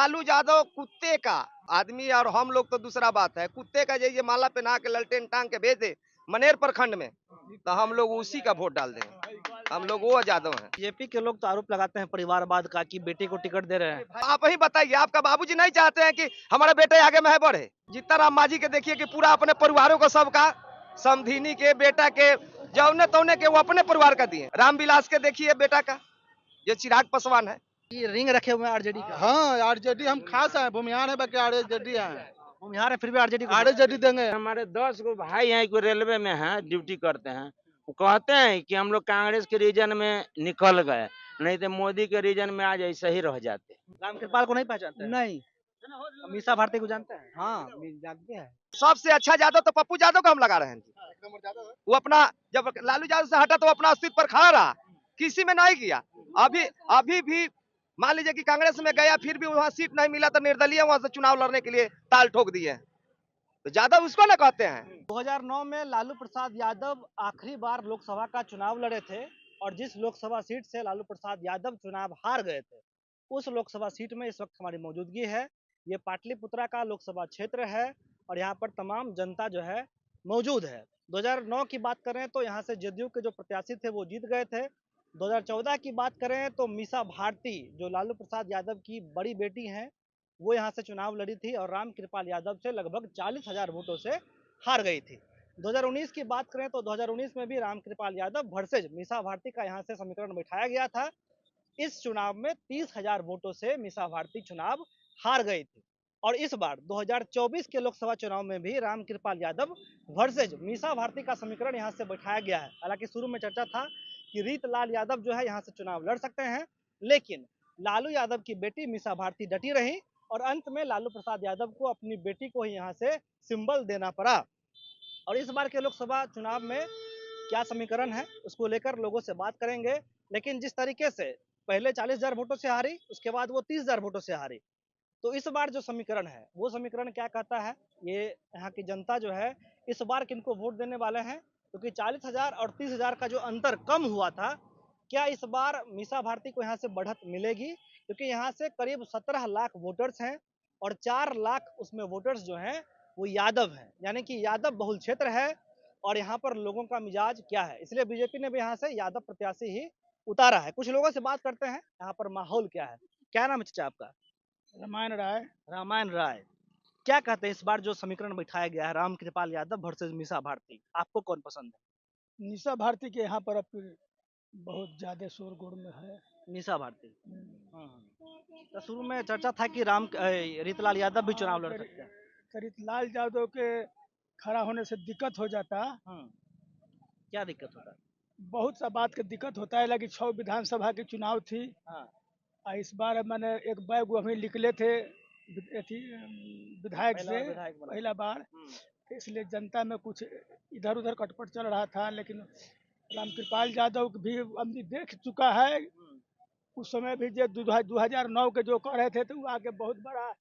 लालू यादव कुत्ते का आदमी और हम लोग तो दूसरा बात है। कुत्ते का ये माला पहना के ललटेन टांग के भेजे मनेर प्रखंड में, तो हम लोग उसी का वोट डाल देंगे। हम लोग वो यादव हैं। बीजेपी के लोग तो आरोप लगाते हैं परिवारवाद का कि बेटे को टिकट दे रहे हैं। आप ही बताइए, आपका बाबूजी नहीं चाहते हैं कि हमारा बेटे आगे में बढ़े? जितना राम मांझी के देखिए कि पूरा अपने परिवारों को सबका समधिनी के बेटा के जौने तौने के वो अपने परिवार का दिए। रामविलास के देखिए बेटा का, ये चिराग पासवान है। ये रिंग रखे हुए हैं आरजेडी का। हाँ, आरजेडी हम खास है, भूमिहार है, बाकी आरजेडी है। हम यहाँ फिर भी आरजेडी को आरजेडी देंगे। हमारे 10 गो भाई हैं, कोई रेलवे में हैं, ड्यूटी करते हैं। वो कहते हैं कि हम लोग कांग्रेस के रीजन में निकल गए, नहीं तो मोदी के रीजन में आज ऐसे ही रह जाते। रामकृपाल को नहीं पहचानते हैं? नहीं। मीसा भारती को जानते हैं? हाँ, जानते हैं। सबसे अच्छा यादव तो पप्पू यादव को हम लगा रहे हैं। वो अपना जब लालू यादव से हटा तो अपना अस्तित्व पर खड़ा रहा, किसी में नहीं किया। अभी भी मान लीजिए कि कांग्रेस में गया, फिर भी वहाँ सीट नहीं मिला तो निर्दलीय वहां से चुनाव लड़ने के लिए ताल ठोक दिए। तो यादव उसको ना कहते हैं। 2009 में लालू प्रसाद यादव आखिरी बार लोकसभा का चुनाव लड़े थे और जिस लोकसभा सीट से लालू प्रसाद यादव चुनाव हार गए थे, उस लोकसभा सीट में इस वक्त हमारी मौजूदगी है। ये पाटलिपुत्रा का लोकसभा क्षेत्र है और यहाँ पर तमाम जनता जो है मौजूद है। 2009 की बात करें तो यहाँ से जदयू के जो प्रत्याशी थे वो जीत गए थे। 2014 की बात करें तो मीसा भारती जो लालू प्रसाद यादव की बड़ी बेटी हैं, वो यहाँ से चुनाव लड़ी थी और रामकृपाल यादव से लगभग 40,000 वोटों से हार गई थी। 2019 की बात करें तो 2019 में भी रामकृपाल यादव वर्सेज मीसा भारती का यहाँ से समीकरण बिठाया गया था। इस चुनाव में 30,000 वोटों से मीसा भारती चुनाव हार गई थी और इस बार 2024 के लोकसभा चुनाव में भी रामकृपाल यादव वर्सेज मीसा भारती का समीकरण यहाँ से बैठाया गया है। हालांकि शुरू में चर्चा था कि रीतलाल यादव जो है यहाँ से चुनाव लड़ सकते हैं, लेकिन लालू यादव की बेटी मीसा भारती डटी रही और अंत में लालू प्रसाद यादव को अपनी बेटी को ही यहाँ से सिंबल देना पड़ा। और इस बार के लोकसभा चुनाव में क्या समीकरण है उसको लेकर लोगों से बात करेंगे। लेकिन जिस तरीके से पहले 40,000 वोटों से हारी, उसके बाद वो 30,000 वोटों से हारी, तो इस बार जो समीकरण है वो समीकरण क्या कहता है, ये यहाँ की जनता जो है इस बार किनको वोट देने वाले हैं, क्योंकि 40,000 और 30,000 का जो अंतर कम हुआ था, क्या इस बार मीसा भारती को यहाँ से बढ़त मिलेगी? क्योंकि यहाँ से करीब 17 लाख वोटर्स हैं और 4 लाख उसमें वोटर्स जो हैं वो यादव हैं, यानी कि यादव बहुल क्षेत्र है और यहाँ पर लोगों का मिजाज क्या है, इसलिए बीजेपी ने भी यहाँ से यादव प्रत्याशी ही उतारा है। कुछ लोगों से बात करते हैं यहाँ पर माहौल क्या है। क्या नाम है चाचा आपका? रामायण राय। रामायण राय। क्या कहते हैं इस बार जो समीकरण बिठाया गया है रामकृपाल यादव वर्सेज मीसा भारती, आपको कौन पसंद है? निशा भारती के यहाँ पर अब बहुत ज्यादा शोरगुल में है। मीसा भारती। तो शुरू में चर्चा था कि रीतलाल यादव भी चुनाव लड़ सकते हैं। रीतलाल यादव के खड़ा होने से दिक्कत हो जाता। क्या दिक्कत होता है? बहुत सा बात का दिक्कत होता है, लेकिन 6 विधानसभा के चुनाव थी। इस बार मैंने एक बैग वहीं निकले थे विधायक से पहला बार, इसलिए जनता में कुछ इधर उधर कटपट चल रहा था। लेकिन रामकृपाल यादव भी हमने देख चुका है, उस समय भी जो 2009 के जो कर रहे थे तो वो आके बहुत बड़ा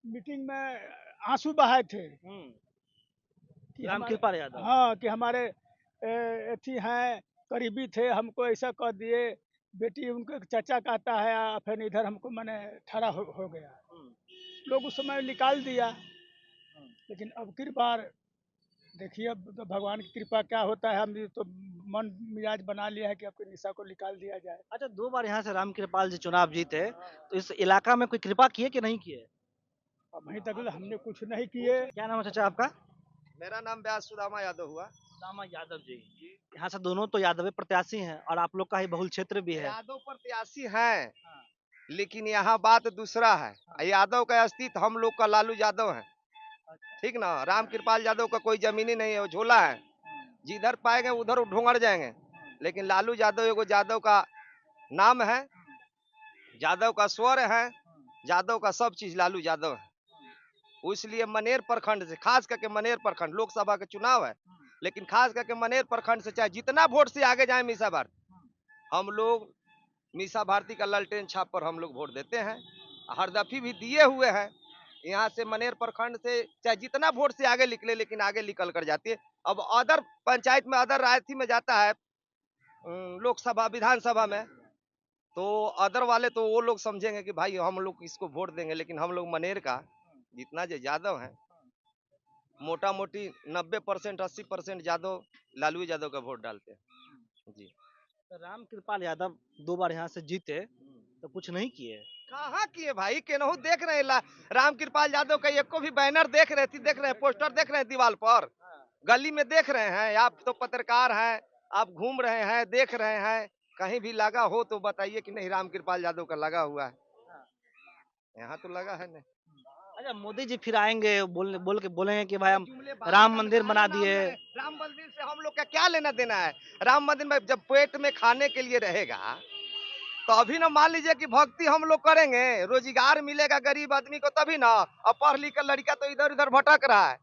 मीटिंग में आंसू बहाए थे कि रामकृपाल यादव, हाँ, कि हमारे अथी हैं करीबी थे, हमको ऐसा कर दिए, बेटी उनको चाचा कहता है, फिर इधर हमको मैंने ठहरा हो गया। लोग उस समय निकाल दिया, लेकिन अब की बार देखिए अब तो भगवान की कृपा क्या होता है। हम तो मन मिजाज बना लिया है कि आपके निशा को निकाल दिया जाए। अच्छा, 2 बार यहाँ से रामकृपाल जी चुनाव जीते, तो इस इलाका में कोई कृपा किए कि नहीं किए? अभी तक हमने कुछ नहीं किए। क्या नाम है चाचा आपका? मेरा नाम व्यास सुदामा यादव हुआ। सुदामा यादव जी। यहाँ से दोनों तो यादव प्रत्याशी हैं और आप लोग का ही बहुल क्षेत्र भी है। यादव प्रत्याशी हैं, लेकिन यहाँ बात दूसरा है। यादव का अस्तित्व हम लोग का लालू यादव है, ठीक ना। रामकृपाल यादव का कोई जमीनी नहीं है, वो झोला है, जिधर पाएंगे उधर ढोंगड़ जाएंगे। लेकिन लालू यादव एगो यादव का नाम है, यादव का स्वर है, यादव का सब चीज लालू यादव है। इसलिए मनेर प्रखंड से, खास करके मनेर प्रखंड, लोकसभा के चुनाव है, लेकिन खास करके मनेर प्रखंड से चाहे जितना वोट से आगे जाए मीसा भारती, हम लोग मीसा भारती का ललटेन छाप पर हम लोग वोट देते हैं। हर दफी भी दिए हुए हैं। यहाँ से मनेर प्रखंड से चाहे जितना वोट से आगे निकले, लेकिन आगे निकल कर जाती है। अब अदर पंचायत में, अदर रायती में जाता है लोकसभा विधानसभा में, तो अदर वाले तो वो लोग समझेंगे कि भाई हम लोग इसको वोट देंगे, लेकिन हम लोग मनेर का जितना जो यादव है मोटा मोटी 90% 80% यादव लालू यादव का वोट डालते हैं जी। तो राम कृपाल यादव 2 बार यहाँ से जीते तो कुछ नहीं किए। कहाँ किए भाई, केनहू देख रहे हैं राम कृपाल यादव का एक को भी बैनर देख रहे हैं, पोस्टर देख रहे हैं दीवार पर, गली में देख रहे हैं? आप तो पत्रकार हैं, आप घूम रहे हैं, देख रहे हैं, कहीं भी लगा हो तो बताइए कि नहीं राम कृपाल यादव का लगा हुआ है? यहाँ तो लगा है नहीं। अच्छा, मोदी जी फिर आएंगे बोल के बोलेंगे कि भाई हम राम मंदिर बना दिए। राम मंदिर से हम लोग का क्या लेना देना है? राम मंदिर में जब पेट में खाने के लिए रहेगा तो अभी ना मान लीजिए कि भक्ति हम लोग करेंगे, रोजगार मिलेगा गरीब आदमी को तभी ना। अब पढ़ लिख कर लड़का तो इधर उधर भटक रहा है,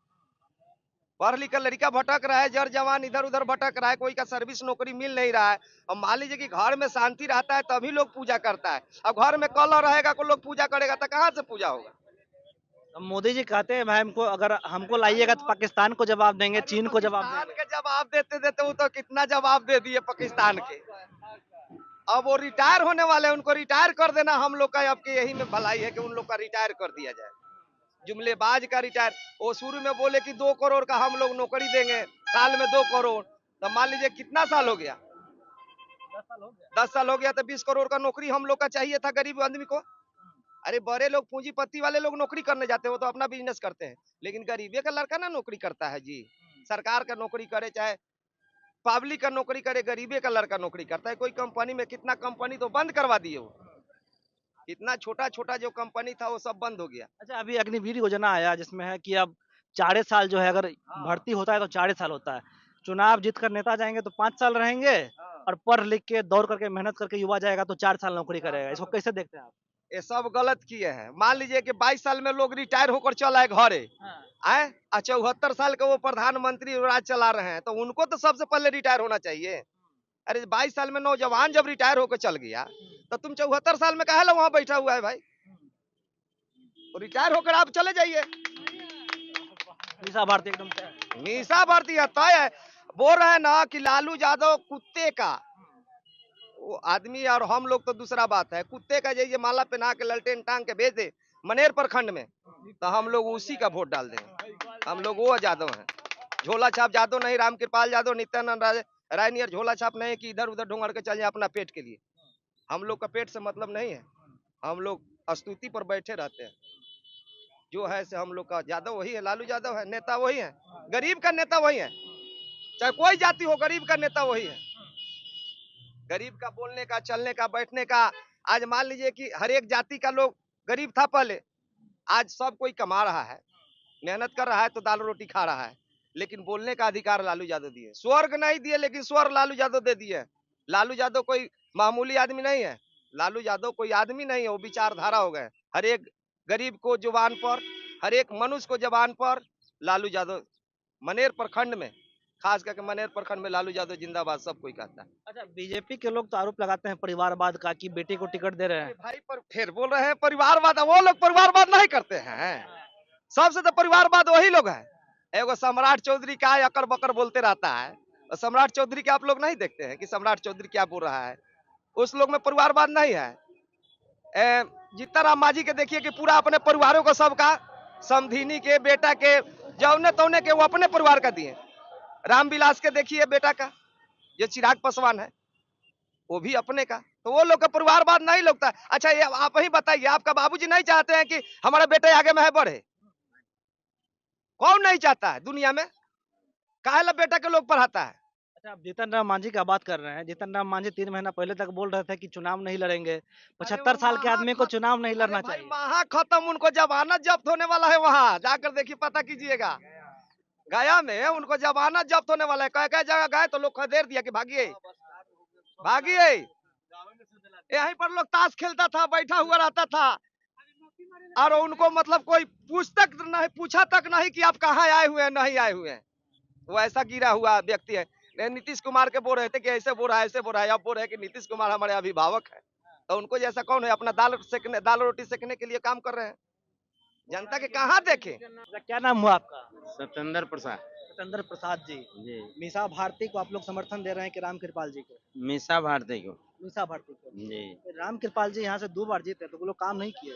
पढ़ लिख कर लड़का भटक रहा है, जर जवान इधर उधर भटक रहा है, कोई का सर्विस नौकरी मिल नहीं रहा है। अब मान लीजिए कि घर में शांति रहता है तभी लोग पूजा करता है। अब घर में कलह रहेगा को लोग पूजा करेगा तो कहाँ से पूजा होगा? अब मोदी जी कहते हैं भाई हमको अगर हमको लाइएगा तो पाकिस्तान को जवाब देंगे, चीन को जवाब पाकिस्तान देंगे। के जवाब देते देते वो तो कितना जवाब दे दिए पाकिस्तान के। अब वो रिटायर होने वाले, उनको रिटायर कर देना हम लोग का अब के यही में भलाई है कि उन लोग का रिटायर कर दिया जाए। जुमलेबाज का रिटायर, वो शुरू में बोले कि 2 करोड़ का हम लोग नौकरी देंगे, साल में 2 करोड़, तो मान लीजिए कितना साल हो गया? 10 साल हो गया, तो 20 करोड़ का नौकरी हम लोग का चाहिए था गरीब आदमी को। अरे बड़े लोग पूंजीपति वाले लोग नौकरी करने जाते हैं, वो तो अपना बिजनेस करते हैं, लेकिन गरीबे का लड़का ना नौकरी करता है जी। सरकार का नौकरी करे चाहे पब्लिक का नौकरी करे, गरीबे का लड़का नौकरी करता है। कोई कंपनी में कितना कंपनी तो बंद करवा दिए, वो इतना छोटा छोटा जो कंपनी था वो सब बंद हो गया। अच्छा, अभी अग्निवीर योजना आया जिसमें है कि अब 4 साल जो है अगर भर्ती होता है तो 4 साल होता है। चुनाव जीत कर नेता जाएंगे तो 5 साल रहेंगे और पढ़ लिख के दौड़ करके मेहनत करके युवा जाएगा तो 4 साल नौकरी करेगा। इसको कैसे देखते हैं आप? ये सब गलत किए हैं। मान लीजिए कि 22 साल में लोग रिटायर होकर चल आए घरे, आए 74 साल के वो प्रधानमंत्री राज चला रहे हैं, तो उनको तो सबसे पहले रिटायर होना चाहिए। अरे 22 साल में नौजवान जब रिटायर होकर चल गया तो तुम 74 साल में काहे ला वहां बैठा हुआ है भाई? तो रिटायर होकर आप चले जाइए। मीसा भारती एकदम से मीसा भारती तय है। बोल रहे हैं ना कि लालू यादव कुत्ते का वो आदमी, और हम लोग तो दूसरा बात है। कुत्ते का जैसे माला पहना के ललटेन टांग के भेज दे मनेर प्रखंड में तो हम लोग उसी का वोट डाल देंगे। हम लोग वो यादव हैं, झोला छाप यादव नहीं। राम कृपाल यादव नित्यानंद राय नियर झोला छाप नहीं कि इधर उधर ढूंढ के चल जाए अपना पेट के लिए। हम लोग का पेट से मतलब नहीं है, हम लोग स्तुति पर बैठे रहते हैं। जो है से हम लोग का यादव वही है, लालू यादव है, नेता वही है, गरीब का नेता वही है, चाहे कोई जाति हो, गरीब का नेता वही है। गरीब का बोलने का, चलने का, बैठने का। आज मान लीजिए कि हर एक जाति का लोग गरीब था पहले, आज सब कोई कमा रहा है, मेहनत कर रहा है तो दाल रोटी खा रहा है, लेकिन बोलने का अधिकार लालू यादव दिए। स्वर्ग नहीं दिए लेकिन स्वर्ग लालू यादव दे दिए। लालू यादव कोई मामूली आदमी नहीं है, लालू यादव कोई आदमी नहीं है, वो विचारधारा हो गए। हर एक गरीब को जुबान पर, हर एक मनुष्य को जुबान पर लालू यादव। मनेर प्रखंड में, खास करके मनेर प्रखंड में लालू यादव जिंदाबाद सब कोई कहता है। अच्छा, बीजेपी के लोग तो आरोप लगाते हैं परिवारवाद का कि बेटे को टिकट दे रहे हैं। भाई पर फिर बोल रहे हैं परिवारवाद, वो लोग परिवारवाद नहीं करते हैं। सबसे तो परिवारवाद वही लोग है। एगो सम्राट चौधरी का अकर बकर बोलते रहता है, और सम्राट चौधरी के आप लोग नहीं देखते हैं कि सम्राट चौधरी क्या बोल रहा है? उस लोग में परिवारवाद नहीं है। जितना राम मांझी के देखिए कि पूरा अपने परिवारों को सबका, समधिनी के, बेटा के, जौने तौने के वो अपने परिवार का दिए। रामविलास के देखिए बेटा का, जो चिराग पासवान है, वो भी अपने का। तो वो लोग का परिवारवाद नहीं लगता। अच्छा ये आप ही बताइए, आपका बाबूजी नहीं चाहते हैं कि हमारे बेटे आगे में बढ़े? कौन नहीं चाहता है दुनिया में? काहे ला बेटा के लोग पढ़ाता है? अच्छा, आप जीतन राम मांझी का बात कर रहे हैं। जीतन राम मांझी 3 महीना पहले तक बोल रहे थे कि चुनाव नहीं लड़ेंगे। 75 साल के आदमी को चुनाव नहीं लड़ना भाई चाहिए। वहां खत्म, उनको जमानत जब्त होने वाला है, वहां जाकर देखिए, पता कीजिएगा। गया में उनको जमानत जब्त होने वाला है। कह कह जगह गए तो लोग खदेड़ दिया कि भागिए भागिए। यहीं पर लोग ताश खेलता था, बैठा हुआ रहता था, और उनको मतलब कोई पूछा तक नहीं कि आप कहाँ आए हुए हैं, नहीं आए हुए हैं। वो ऐसा गिरा हुआ व्यक्ति है। नीतीश कुमार के बोल रहे थे कि ऐसे बोल रहा है, ऐसे बोल रहा है। अब बोल रहे हैं कि नीतीश कुमार हमारे अभिभावक है, तो उनको जैसा कौन है? अपना दाल रोटी सेकने के लिए काम कर रहे हैं। जनता के कहाँ देखे? क्या नाम हुआ आपका? सत्येंद्र प्रसाद। चंद्र प्रसाद जी, जी मीसा भारती को आप लोग समर्थन दे रहे हैं कि राम कृपाल जी को? मीसा भारती को। मीसा भारती को। जी राम कृपाल जी यहाँ से 2 बार जीते तो वो लोग काम नहीं किए।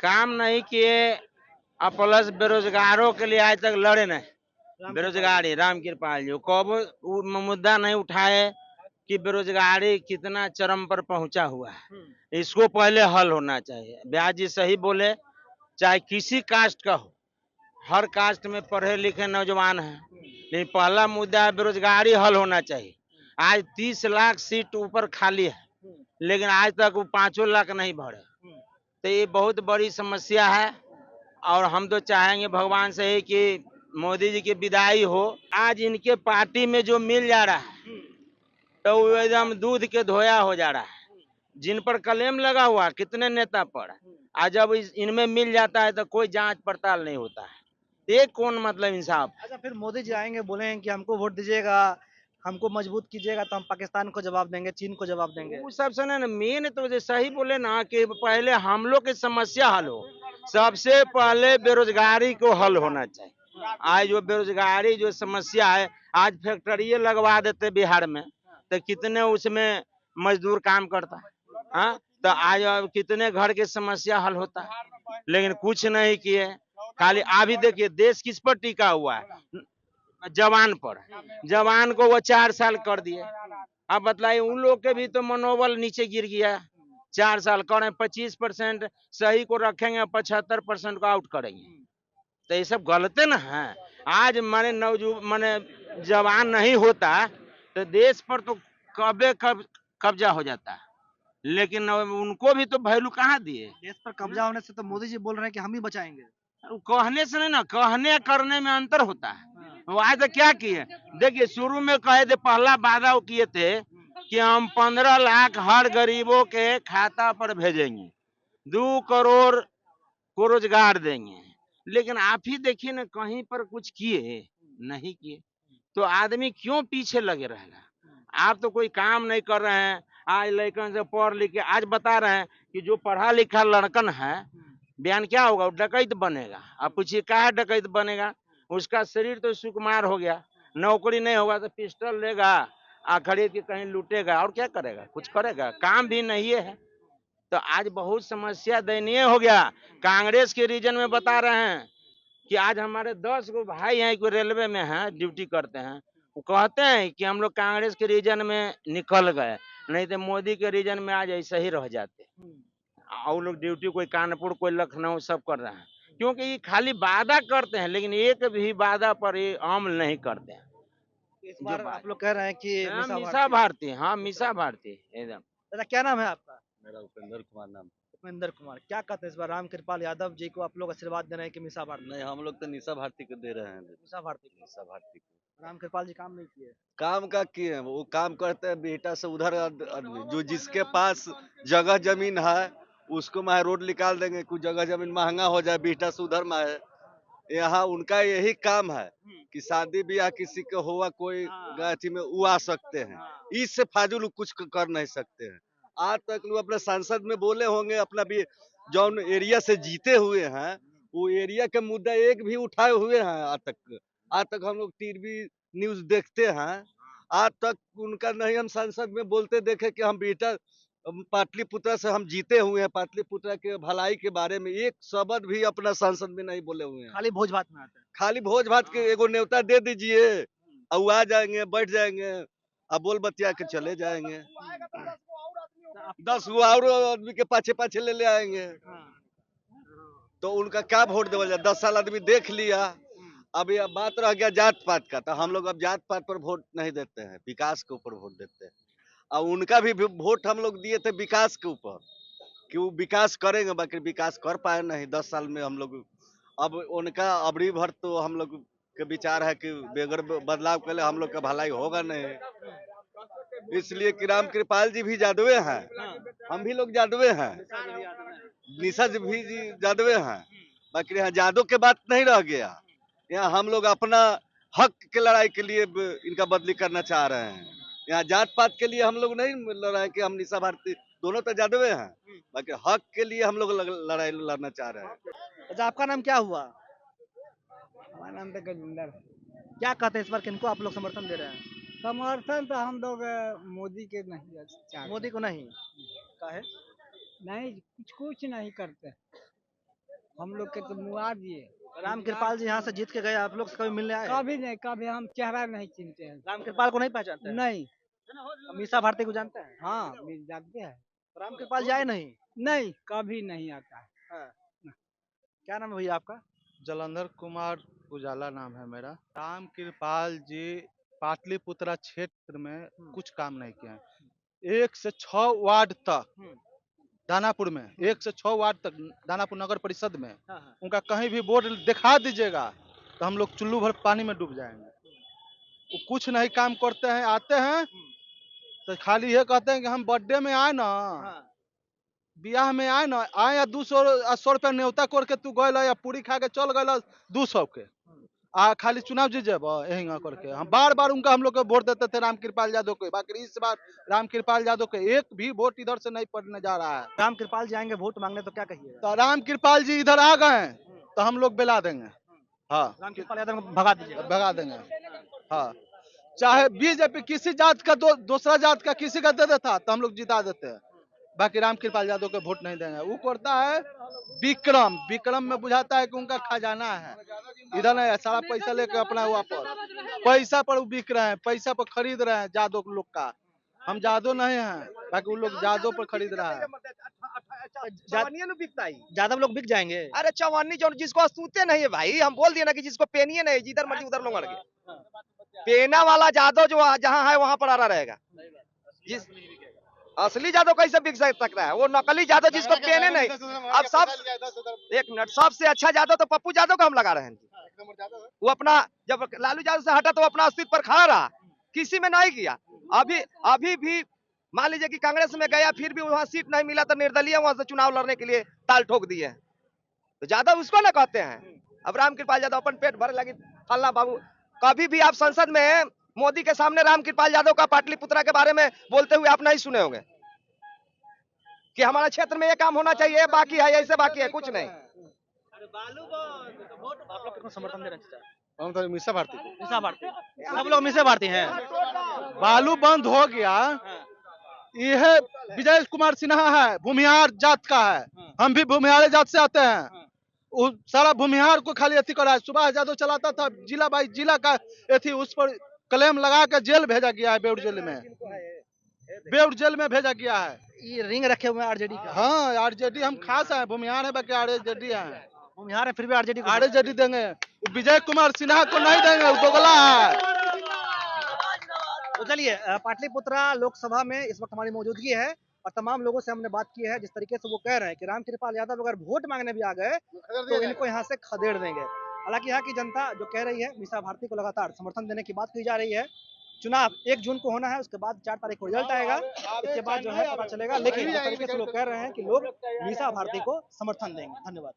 काम नहीं किए और प्लस बेरोजगारों के लिए आज तक लड़े नहीं। राम कृपाल जी। बेरोजगारी राम कृपाल जी कब मुद्दा नहीं उठाए कि बेरोजगारी कितना चरम पर पहुंचा हुआ है, इसको पहले हल होना चाहिए। ब्याज जी सही बोले, चाहे किसी कास्ट का हो, हर कास्ट में पढ़े लिखे नौजवान हैं, लेकिन पहला मुद्दा है बेरोजगारी हल होना चाहिए। आज 30 लाख सीट ऊपर खाली है, लेकिन आज तक वो 5 लाख नहीं भरे, तो ये बहुत बड़ी समस्या है। और हम तो चाहेंगे भगवान से ही कि मोदी जी की विदाई हो। आज इनके पार्टी में जो मिल जा रहा है तो वो एकदम दूध के धोया हो जा रहा है। जिन पर क्लेम लगा हुआ कितने नेता पर, आज जब इनमें मिल जाता है तो कोई जांच पड़ताल नहीं होता है। ये कौन मतलब इंसाफ? अच्छा, फिर मोदी जी आएंगे, बोलेंगे कि हमको वोट दीजिएगा, हमको मजबूत कीजिएगा तो हम पाकिस्तान को जवाब देंगे, चीन को जवाब देंगे। वो सब से ना मेन तो जैसा ही बोले ना कि पहले हम लोग की समस्या हल हो। सबसे पहले बेरोजगारी को हल होना चाहिए। आज जो बेरोजगारी जो समस्या है, आज फैक्ट्री लगवा देते बिहार में तो कितने उसमें मजदूर काम करता है, हाँ? तो आज अब कितने घर की समस्या हल होता है, लेकिन कुछ नहीं किए। खाली अभी देखिए देश किस पर टिका हुआ है, जवान पर। जवान को वो 4 साल कर दिए। अब बतलाइए उन लोग के भी तो मनोबल नीचे गिर गया। 4 साल करें, 25% सही को रखेंगे, 75% को आउट करेंगे, तो ये सब गलते ना है। आज माने माने जवान नहीं होता तो देश पर तो कब्जा हो जाता है, लेकिन उनको भी तो वैल्यू कहाँ दिए। देश पर कब्जा होने से तो मोदी जी बोल रहे हैं कि हम ही बचाएंगे। कहने से नहीं ना, कहने करने में अंतर होता है। वो आज तक क्या किए देखिए, शुरू में कहे थे, पहला वादा वो किए थे कि हम 15 लाख हर गरीबों के खाता पर भेजेंगे, 2 करोड़ को रोजगार देंगे, लेकिन आप ही देखिए ना कहीं पर कुछ किए नहीं किए, तो आदमी क्यों पीछे लगे रहेगा? आप तो कोई काम नहीं कर रहे हैं। आज लड़कन से पढ़ लिख के आज बता रहे हैं कि जो पढ़ा लिखा लड़कन है, बयान क्या होगा, वो डकैत बनेगा। आप पूछिए क्या है डकैत बनेगा? उसका शरीर तो सुकुमार हो गया, नौकरी नहीं होगा तो पिस्टल लेगा आ खरीद के कहीं लूटेगा, और क्या करेगा? कुछ करेगा? काम भी नहीं है। तो आज बहुत समस्या दयनीय हो गया। कांग्रेस के रीजन में बता रहे हैं कि आज हमारे 10 गो भाई हैं, कोई रेलवे में हैं, ड्यूटी करते हैं, वो कहते हैं कि हम लोग कांग्रेस के रीजन में निकल गए, नहीं तो मोदी के रीजन में आज ऐसे ही रह जाते। और लोग ड्यूटी कोई कानपुर कोई लखनऊ सब कर रहे हैं, क्योंकि ये खाली वादा करते हैं लेकिन एक भी वादा पर ये अमल नहीं करते हैं। इस बार आप लोग कह रहे हैं कि हाँ, मीसा मीसा भारती। भारती, हाँ मीसा भारती एकदम। दादा क्या नाम है आपका? मेरा उपेंद्र कुमार नाम। उपेंद्र कुमार। क्या कहते हैं इस बार राम कृपाल यादव जी को आप लोग आशीर्वाद दे रहे हैं कि मीसा भारती? नहीं, हम लोग तो निशा भारती को दे रहे हैं। मीसा भारती को। निशा भारती को राम कृपाल जी काम नहीं किए। काम का किए हैं, वो काम करते हैं बेटा से उधर आदमी जो जिसके पास जगह जमीन है उसको मैं रोड निकाल देंगे, कुछ जगह जमीन महंगा हो जाए बेटा से उधर में है। यहाँ उनका यही काम है कि शादी ब्याह किसी का हुआ कोई गाची में वो आ सकते हैं, इससे फाजुल कुछ कर नहीं सकते हैं। आज तक लोग अपने सांसद में बोले होंगे, अपना भी जो एरिया से जीते हुए हैं वो एरिया के मुद्दा एक भी उठाए हुए हैं आज तक हम लोग टीवी न्यूज देखते हैं, आज तक उनका नहीं हम संसद में बोलते देखे कि हम बेटा पाटलिपुत्र से हम जीते हुए हैं, पाटलिपुत्र के भलाई के बारे में एक शब्द भी अपना संसद में नहीं बोले हुए हैं। खाली भोज भात में आते हैं। खाली भोज भात के एगो न्योता दे दीजिए और वो आ जाएंगे, बैठ जाएंगे, अब बोल बतिया के चले जाएंगे। 10 गो और आदमी के पाछे पाछे ले आएंगे, तो उनका क्या वोट देवल जाए? 10 साल आदमी देख लिया। अभी अब बात रह गया जात पात का, तो हम लोग अब जात पात पर वोट नहीं देते हैं, विकास के ऊपर वोट देते हैं। और उनका भी वोट हम लोग दिए थे विकास के ऊपर कि वो विकास करेंगे, बाकी विकास कर पाए नहीं 10 साल में हम लोग। अब उनका अबरी भर तो हम लोग के विचार है कि बगैर बदलाव के लिए हम लोग का भलाई होगा नहीं, इसलिए कि राम कृपाल जी भी जादवे हैं, हम भी लोग जादवे हैं, निशा जी भी जादवे हैं, बाकी यहाँ जादव के बात नहीं रह गया। यहाँ हम लोग अपना हक के लड़ाई के लिए इनका बदली करना चाह रहे हैं। यहाँ जात पात के लिए हम लोग नहीं लड़ रहे हैं कि हम निशा भारती दोनों तो जादवे हैं, बाकी हक के लिए हम लोग लड़ाई लड़ना चाह रहे हैं। अच्छा, आपका नाम क्या हुआ? हमारा नाम तो गजेंद्र है। क्या कहते हैं इस बार किनको आप लोग समर्थन दे रहे हैं? समर्थन तो हम लोग मोदी के नहीं चाहते। मोदी को नहीं, काहे? नहीं, कुछ नहीं करते। हम लोग के तो मुआ दिए। राम कृपाल जी यहाँ से जीत के गए, आप लोग से कभी मिलने आए? कभी नहीं, कभी हम चेहरा नहीं चिनते हैं। राम कृपाल को नहीं पहचानते हैं? नहीं। मीसा भारती को जानते हैं? हाँ, मिल जानते हैं। राम कृपाल जी आए नहीं? नहीं, कभी नहीं आता है। हाँ। क्या नाम है भैया आपका? जलंधर कुमार उजाला नाम है मेरा। राम कृपाल जी पाटलिपुत्रा क्षेत्र में कुछ काम नहीं किए हैं। 1 से 6 वार्ड तक दानापुर में 1 से 6 वार्ड तक दानापुर नगर परिषद में हाँ, हाँ। उनका कहीं भी बोर्ड दिखा दीजिएगा तो हम लोग चुल्लू भर पानी में डूब जाएंगे। वो कुछ नहीं काम करते हैं, आते हैं तो खाली ये कहते हैं कि हम बर्थडे में आए ना, हाँ। बियाह में आए ना, आए या 200 रुपया न्योता कर के तू गए या पूरी खा के चल गए 200 के खाली चुनाव जीत जब यही करके हम बार बार उनका हम लोग को वोट देते थे राम कृपाल यादव को। बाकी इस बार राम कृपाल यादव के एक भी वोट इधर से नहीं पड़ने जा रहा है। राम कृपाल जी आएंगे वोट मांगने तो क्या कहिएगा? तो राम कृपाल जी इधर आ गए तो हम लोग बेला देंगे। हाँ, राम कृपाल यादव को भगा दीजिएगा। भगा देंगे। हाँ, चाहे बीजेपी किसी जात का दूसरा जात का किसी का दे देता तो हम लोग जिता देते हैं। बाकी राम कृपाल यादव को वोट नहीं देंगे। वो करता है विक्रम में बुझाता है कि उनका खजाना है, इधर नहीं है। सारा पैसा लेके अपना वापस पैसा पर बिक रहे हैं, पैसा पर खरीद रहे हैं जादव लोग का। हम जादव नहीं हैं, बाकी वो लोग जादव पर खरीद रहा है। ज्यादा लोग बिक जाएंगे। अरे चौवानी जो जिसको सूते नहीं है भाई, हम बोल दिए ना कि जिसको पेनिए नहीं, जिधर मर्जी उधर लोग गए। पेना वाला जादव जो जहाँ है वहाँ पर आ रहा रहेगा। जिस असली जादव कैसे बिक सकता है? वो नकली जादव जिसको पेने नहीं। अब सब एक मिनट, सबसे अच्छा जादव तो पप्पू यादव का हम लगा रहे हैं। वो अपना जब लालू यादव से हटा तो अपना अस्तित्व पर खड़ा रहा, किसी में नहीं किया। अभी भी मान लीजिए कि कांग्रेस में गया, फिर भी वहां सीट नहीं मिला तो निर्दलीय वहां से चुनाव लड़ने के लिए ताल ठोक दिए। तो यादव उसको ना कहते हैं। अब राम कृपाल यादव अपन पेट भरे लगी फल्ला बाबू। कभी भी आप संसद में मोदी के सामने राम कृपाल यादव का पाटलिपुत्रा के बारे में बोलते हुए आप नहीं सुने होंगे कि हमारा क्षेत्र में ये काम होना चाहिए, बाकी है ऐसे, बाकी है कुछ नहीं। आप लोग किसको समर्थन दे रहे हैं? हम तो मीसा भारती को। मीसा भारती, सब लोग मीसा भारती हैं। बालू बंद हो गया, यह विजय कुमार सिन्हा है, भूमिहार जात का है। हम भी भूमिहार जात से आते हैं। वो सारा भूमिहार को खाली अथी करा है। सुभाष यादव चलाता था, जिला बाई जिला का अथी उस पर क्लेम लगा के जेल भेजा गया है। बेउर जेल में भेजा गया है। ये रिंग रखे हुए हैं आरजेडी का। हाँ, आरजेडी हम खास है, भूमिहार है, बाकी आरजेडी है। हम यहाँ फिर भी आरजेडी आरजेडी देंगे, विजय कुमार सिन्हा को नहीं देंगे, वो दोगला है। तो चलिए, पाटलिपुत्रा लोकसभा में इस वक्त हमारी मौजूदगी है और तमाम लोगों से हमने बात की है। जिस तरीके से वो कह रहे हैं कि राम कृपाल यादव अगर वोट मांगने भी आ गए तो इनको यहाँ से खदेड़ देंगे। हालांकि यहाँ की जनता जो कह रही है, मीसा भारती को लगातार समर्थन देने की बात की जा रही है। चुनाव 1 जून को होना है, उसके बाद 4 तारीख को रिजल्ट आएगा, इसके बाद जो है पता चलेगा। लेकिन जिस तरीके से लोग कह रहे हैं कि लोग मीसा भारती को समर्थन देंगे। धन्यवाद।